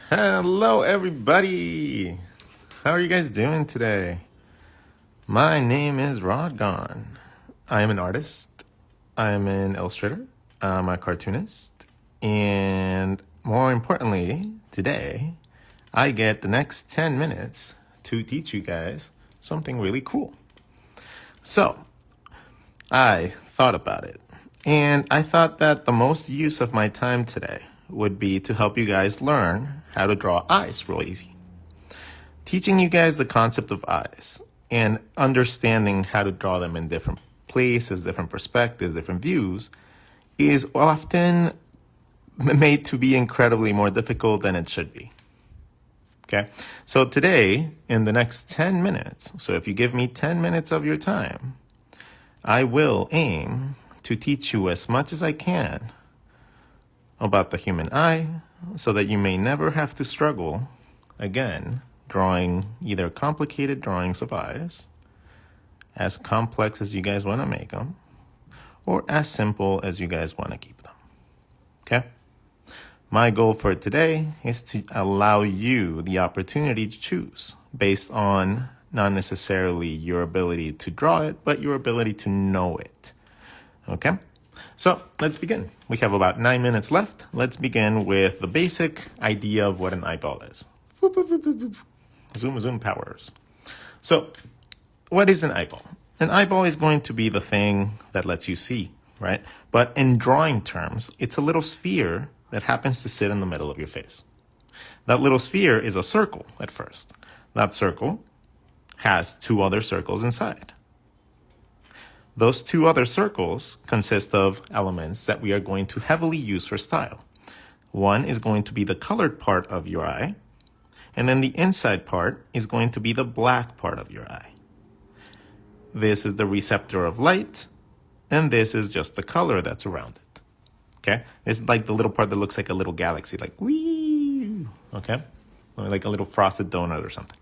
Hello, everybody. How are you guys doing today? My name is Rodgon. I am an artist. I am an illustrator. I'm a cartoonist. And more importantly, today, I get the next 10 minutes to teach you guys something really cool. So, I thought about it. And I thought that the most use of my time today would be to help you guys learn how to draw eyes real easy. Teaching you guys the concept of eyes and understanding how to draw them in different places, different perspectives, different views is often made to be incredibly more difficult than it should be. Okay, so today, in the next 10 minutes, so if you give me 10 minutes of your time, I will aim to teach you as much as I can about the human eye so that you may never have to struggle again drawing either complicated drawings of eyes, as complex as you guys want to make them, or as simple as you guys want to keep them. Okay? My goal for today is to allow you the opportunity to choose based on not necessarily your ability to draw it, but your ability to know it. Okay? So let's begin. We have about 9 minutes left. Let's begin with the basic idea of what an eyeball is. Zoom powers. So what is an eyeball? An eyeball is going to be the thing that lets you see, right? But in drawing terms, it's a little sphere that happens to sit in the middle of your face. That little sphere is a circle at first. That circle has two other circles inside. Those two other circles consist of elements that we are going to heavily use for style. One is going to be the colored part of your eye, and then the inside part is going to be the black part of your eye. This is the receptor of light, and this is just the color that's around it. Okay? This is like the little part that looks like a little galaxy, like wee. Okay? Or like a little frosted donut or something.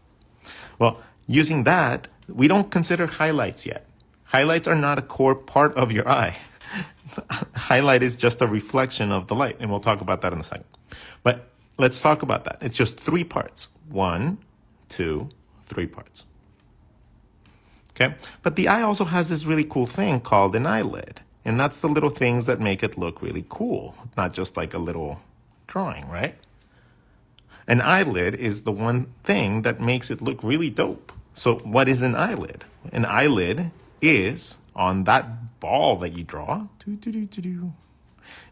Well, using that, we don't consider highlights yet. Highlights are not a core part of your eye. Highlight is just a reflection of the light, and we'll talk about that in a second. But let's talk about that. It's just 3 parts. 1, 2, 3 parts. Okay? But the eye also has this really cool thing called an eyelid. And that's the little things that make it look really cool, not just like a little drawing, right? An eyelid is the one thing that makes it look really dope. So what is an eyelid? An eyelid is on that ball that you draw.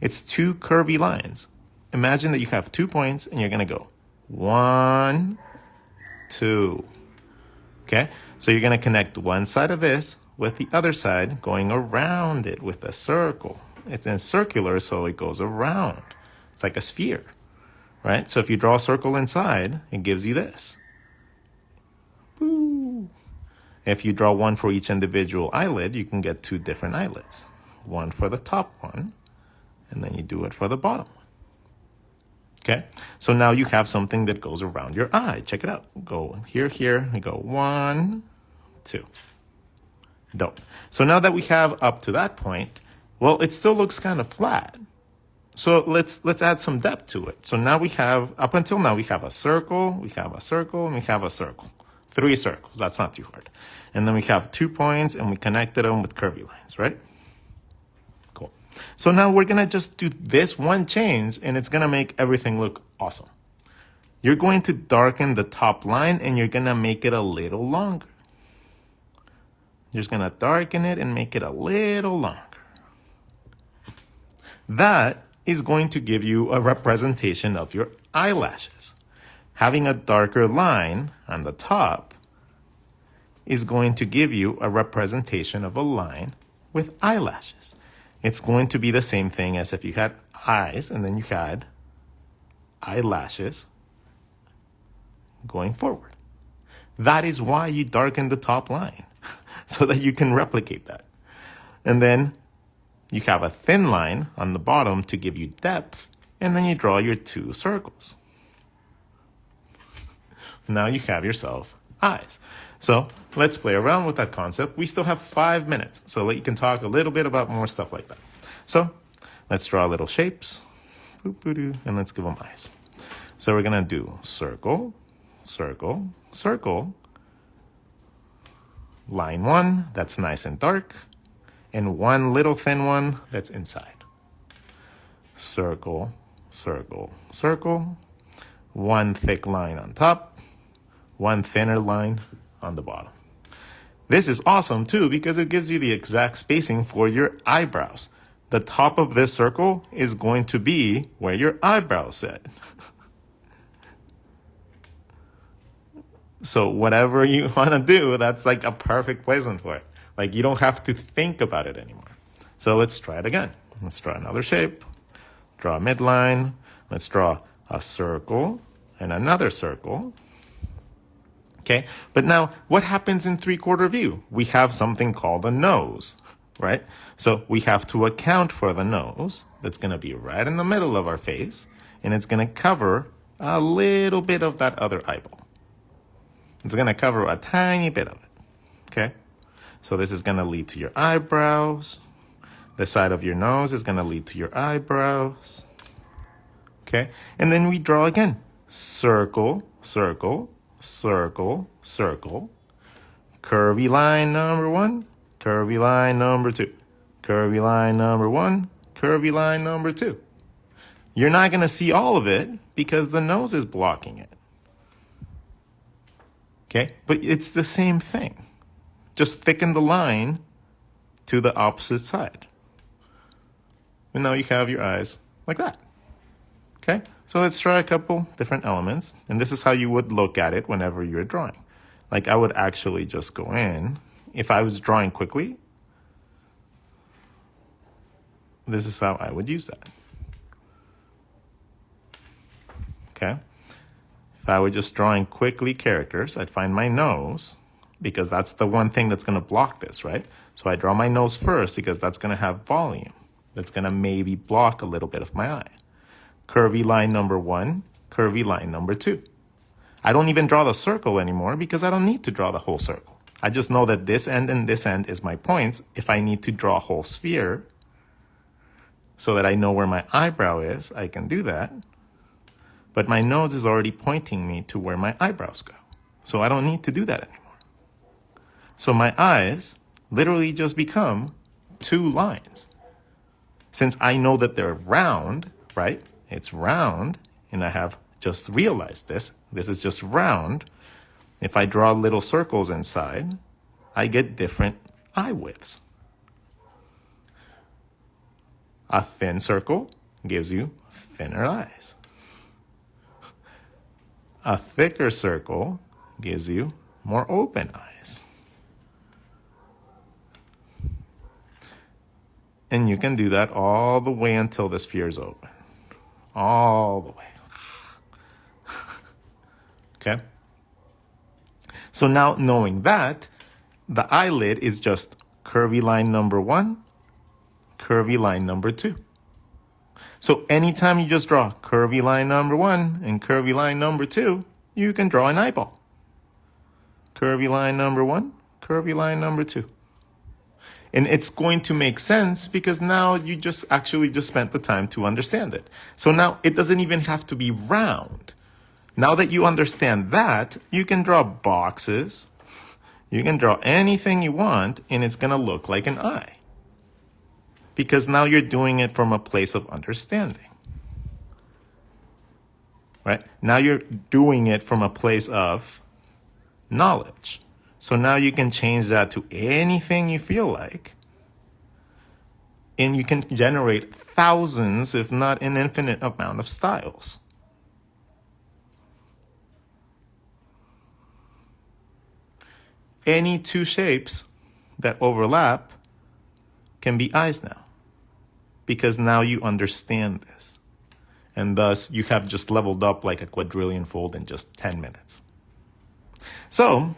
It's 2 curvy lines. Imagine that you have 2 points and you're going to go 1, 2. Okay? So you're going to connect one side of this with the other side going around it with a circle. It's circular, so it goes around. It's like a sphere, right? So if you draw a circle inside, it gives you this. Woo. If you draw one for each individual eyelid, you can get 2 different eyelids. One for the top one, and then you do it for the bottom one. Okay? So now you have something that goes around your eye. Check it out. Go here, you go 1, 2. Dope. So now that we have up to that point, well, it still looks kind of flat. So let's add some depth to it. So now we have, up until now, we have a circle, we have a circle, and we have a circle. 3 circles. That's not too hard. And then we have 2 points, and we connected them with curvy lines, right? Cool. So now we're going to just do this one change, and it's going to make everything look awesome. You're going to darken the top line, and you're going to make it a little longer. You're just going to darken it and make it a little longer. That is going to give you a representation of your eyelashes. Having a darker line on the top is going to give you a representation of a line with eyelashes. It's going to be the same thing as if you had eyes and then you had eyelashes going forward. That is why you darken the top line, so that you can replicate that. And then you have a thin line on the bottom to give you depth, and then you draw your 2 circles. Now you have yourself eyes. So let's play around with that concept. We still have 5 minutes, so you can talk a little bit about more stuff like that. So let's draw little shapes, and let's give them eyes. So we're going to do circle, circle, circle, line 1, that's nice and dark, and one little thin one that's inside. Circle, circle, circle, one thick line on top, one thinner line on the bottom. This is awesome too because it gives you the exact spacing for your eyebrows. The top of this circle is going to be where your eyebrows sit. So whatever you want to do, that's like a perfect placement for it. Like you don't have to think about it anymore. So let's try it again. Let's draw another shape. Draw a midline. Let's draw a circle and another circle. Okay, but now what happens in 3/4 view? We have something called a nose, right? So we have to account for the nose. That's going to be right in the middle of our face, and it's going to cover a little bit of that other eyeball. It's going to cover a tiny bit of it, okay? So this is going to lead to your eyebrows. The side of your nose is going to lead to your eyebrows, okay? And then we draw again. Circle, circle, circle, circle, curvy line number 1, curvy line number 2, curvy line number 1, curvy line number 2. You're not going to see all of it because the nose is blocking it. Okay, but it's the same thing. Just thicken the line to the opposite side. And now you have your eyes like that. Okay, so let's try a couple different elements. And this is how you would look at it whenever you're drawing. Like I would actually just go in. If I was drawing quickly, this is how I would use that. Okay. If I were just drawing quickly characters, I'd find my nose because that's the one thing that's going to block this, right? So I draw my nose first because that's going to have volume. That's going to maybe block a little bit of my eye. Curvy line number 1, curvy line number 2. I don't even draw the circle anymore because I don't need to draw the whole circle. I just know that this end and this end is my points if I need to draw a whole sphere so that I know where my eyebrow is, I can do that. But my nose is already pointing me to where my eyebrows go. So I don't need to do that anymore. So my eyes literally just become 2 lines. Since I know that they're round, right? It's round, and I have just realized this. This is just round. If I draw little circles inside, I get different eye widths. A thin circle gives you thinner eyes. A thicker circle gives you more open eyes. And you can do that all the way until the sphere is open. All the way. Okay? So now knowing that, the eyelid is just curvy line number 1, curvy line number 2. So anytime you just draw curvy line number 1 and curvy line number 2, you can draw an eyeball. Curvy line number 1, curvy line number 2. And it's going to make sense because now you just actually just spent the time to understand it. So now it doesn't even have to be round. Now that you understand that, you can draw boxes. You can draw anything you want and it's going to look like an eye. Because now you're doing it from a place of understanding. Right? Now you're doing it from a place of knowledge. So now you can change that to anything you feel like. And you can generate thousands, if not an infinite amount of styles. Any 2 shapes that overlap can be eyes now. Because now you understand this. And thus, you have just leveled up like a quadrillion fold in just 10 minutes. So,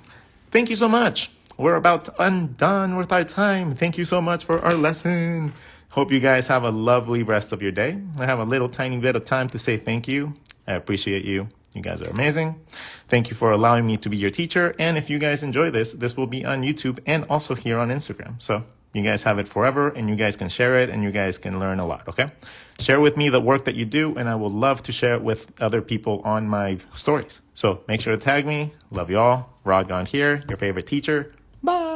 thank you so much. We're about done with our time. Thank you so much for our lesson. Hope you guys have a lovely rest of your day. I have a little tiny bit of time to say thank you. I appreciate you. You guys are amazing. Thank you for allowing me to be your teacher. And if you guys enjoy this, this will be on YouTube and also here on Instagram. So You guys have it forever, and you guys can share it, and you guys can learn a lot, okay? Share with me the work that you do, and I would love to share it with other people on my stories. So make sure to tag me. Love you all. Rod Gone here, your favorite teacher. Bye.